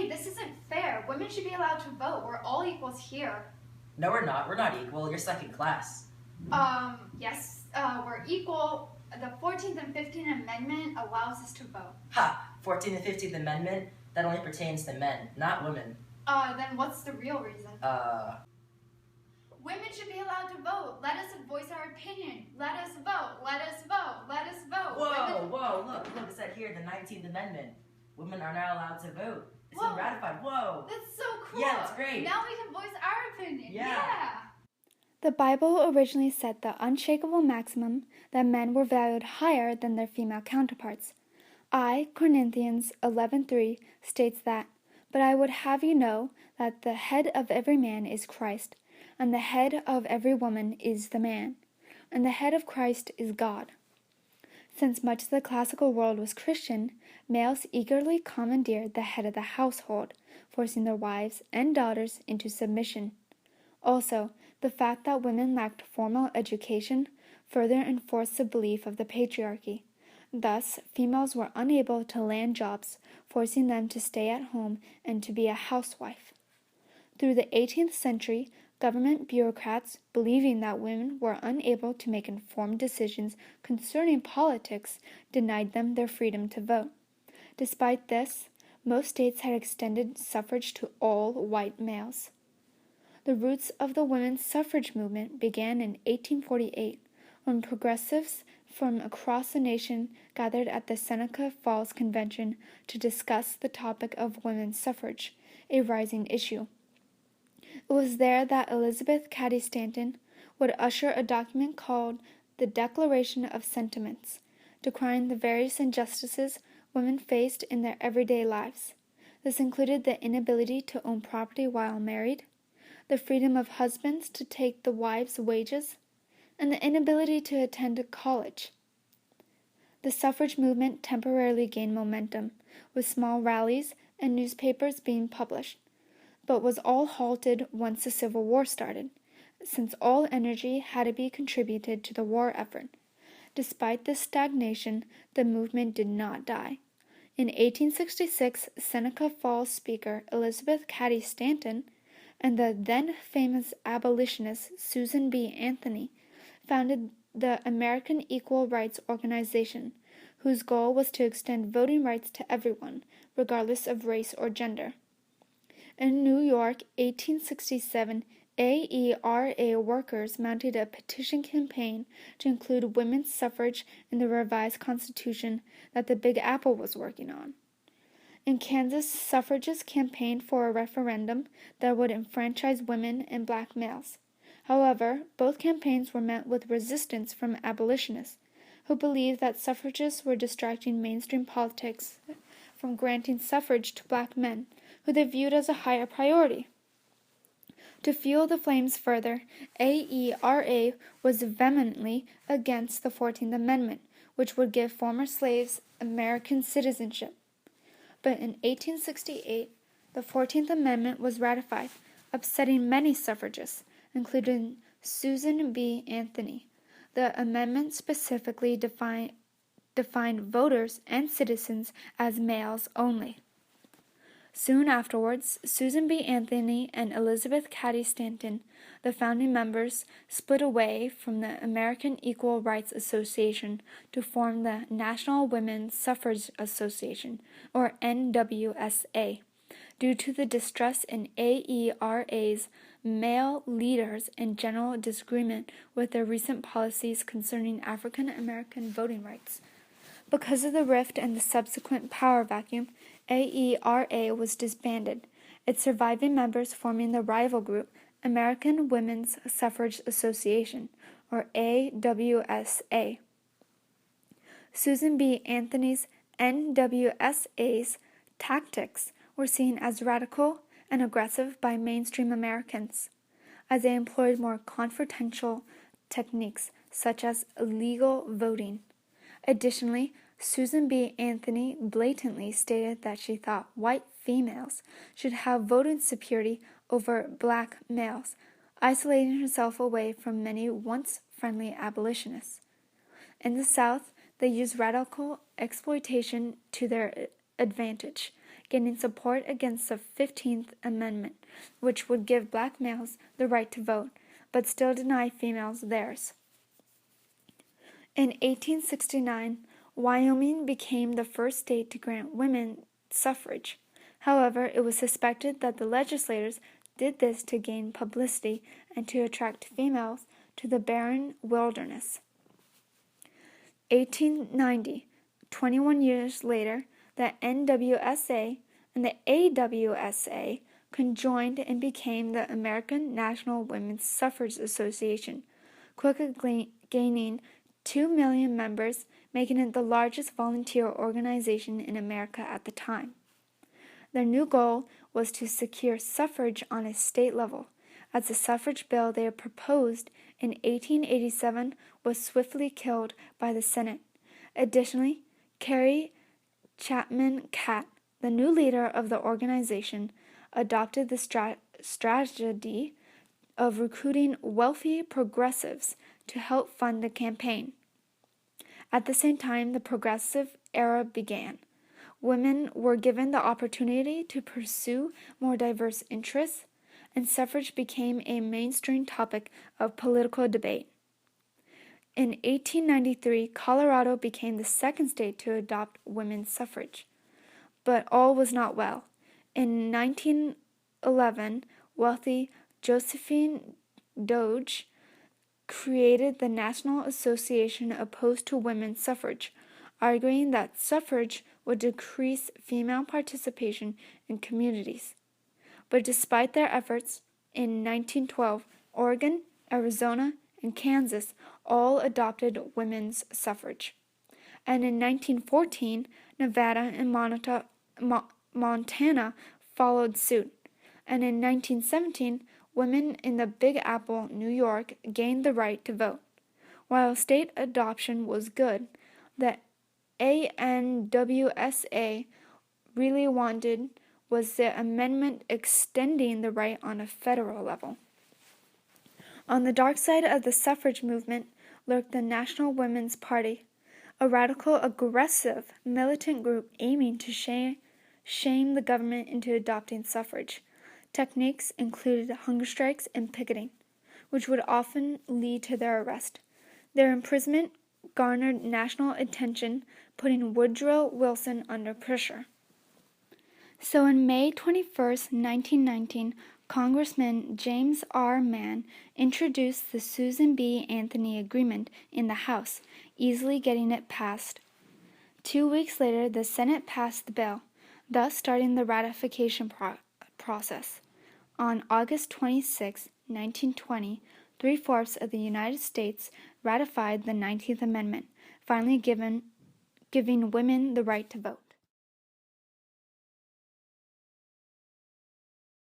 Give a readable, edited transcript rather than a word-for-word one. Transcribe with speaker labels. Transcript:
Speaker 1: this isn't fair. Women should be allowed to vote. We're all equals here.
Speaker 2: No, we're not. We're not equal. You're second class.
Speaker 1: Yes, we're equal. The 14th and 15th Amendment allows us to vote.
Speaker 2: Ha! 14th and 15th Amendment? That only pertains to men, not women.
Speaker 1: Then what's the real reason? Women should be allowed to vote. Let us voice our opinion. Let us vote. Let us vote. Let us vote.
Speaker 2: Whoa, look, it said here, the 19th Amendment. Women are not allowed to vote. It's been ratified. Whoa.
Speaker 1: That's so cool.
Speaker 2: Yeah, it's great.
Speaker 1: Now we can voice our opinion.
Speaker 2: Yeah.
Speaker 3: The Bible originally set the unshakable maximum that men were valued higher than their female counterparts. Corinthians 11:3 states that, "But I would have you know that the head of every man is Christ, and the head of every woman is the man, and the head of Christ is God." Since much of the classical world was Christian, males eagerly commandeered the head of the household, forcing their wives and daughters into submission. Also, the fact that women lacked formal education further enforced the belief of the patriarchy. Thus, females were unable to land jobs, forcing them to stay at home and to be a housewife. Through the 18th century, government bureaucrats, believing that women were unable to make informed decisions concerning politics, denied them their freedom to vote. Despite this, most states had extended suffrage to all white males. The roots of the women's suffrage movement began in 1848, when progressives from across the nation gathered at the Seneca Falls Convention to discuss the topic of women's suffrage, a rising issue. It was there that Elizabeth Cady Stanton would usher a document called the Declaration of Sentiments, decrying the various injustices women faced in their everyday lives. This included the inability to own property while married, the freedom of husbands to take the wives' wages, and the inability to attend college. The suffrage movement temporarily gained momentum, with small rallies and newspapers being published, but was all halted once the Civil War started, since all energy had to be contributed to the war effort. Despite this stagnation, the movement did not die. In 1866, Seneca Falls speaker Elizabeth Cady Stanton and the then-famous abolitionist Susan B. Anthony founded the American Equal Rights Organization, whose goal was to extend voting rights to everyone, regardless of race or gender. In New York, 1867, AERA workers mounted a petition campaign to include women's suffrage in the revised constitution that the Big Apple was working on. In Kansas, suffragists campaigned for a referendum that would enfranchise women and black males. However, both campaigns were met with resistance from abolitionists, who believed that suffragists were distracting mainstream politics from granting suffrage to black men, who they viewed as a higher priority. To fuel the flames further, AERA was vehemently against the 14th Amendment, which would give former slaves American citizenship. But in 1868, the 14th Amendment was ratified, upsetting many suffragists, including Susan B. Anthony. The amendment specifically defined voters and citizens as males only. Soon afterwards, Susan B. Anthony and Elizabeth Cady Stanton, the founding members, split away from the American Equal Rights Association to form the National Women's Suffrage Association, or NWSA, due to the distrust in AERA's male leaders and general disagreement with their recent policies concerning African American voting rights. Because of the rift and the subsequent power vacuum, AERA was disbanded, its surviving members forming the rival group American Women's Suffrage Association, or AWSA. Susan B. Anthony's NWSA's tactics were seen as radical and aggressive by mainstream Americans, as they employed more confrontational techniques such as illegal voting. Additionally, Susan B. Anthony blatantly stated that she thought white females should have voting superiority over black males, isolating herself away from many once friendly abolitionists. In the South, they used radical exploitation to their advantage, gaining support against the 15th Amendment, which would give black males the right to vote, but still deny females theirs. In 1869, Wyoming became the first state to grant women suffrage. However, it was suspected that the legislators did this to gain publicity and to attract females to the barren wilderness. 1890, 21 years later, the NWSA and the AWSA conjoined and became the American National Women's Suffrage Association, quickly gaining 2 million members, making it the largest volunteer organization in America at the time. Their new goal was to secure suffrage on a state level, as the suffrage bill they had proposed in 1887 was swiftly killed by the Senate. Additionally, Carrie Chapman Catt, the new leader of the organization, adopted the strategy of recruiting wealthy progressives to help fund the campaign. At the same time, the progressive era began. Women were given the opportunity to pursue more diverse interests, and suffrage became a mainstream topic of political debate. In 1893, Colorado became the second state to adopt women's suffrage. But all was not well. In 1911, wealthy Josephine Dodge created the National Association Opposed to Women's Suffrage, arguing that suffrage would decrease female participation in communities. But despite their efforts, in 1912, Oregon, Arizona, and Kansas all adopted women's suffrage. And in 1914, Nevada and Montana followed suit. And in 1917, women in the Big Apple, New York, gained the right to vote. While state adoption was good, the ANWSA really wanted was the amendment extending the right on a federal level. On the dark side of the suffrage movement lurked the National Women's Party, a radical, aggressive, militant group aiming to shame the government into adopting suffrage. Techniques included hunger strikes and picketing, which would often lead to their arrest. Their imprisonment garnered national attention, putting Woodrow Wilson under pressure. So on May 21, 1919, Congressman James R. Mann introduced the Susan B. Anthony Agreement in the House, easily getting it passed. 2 weeks later, the Senate passed the bill, thus starting the ratification process. On August 26, 1920, 3/4 of the United States ratified the 19th Amendment, finally giving women the right to vote.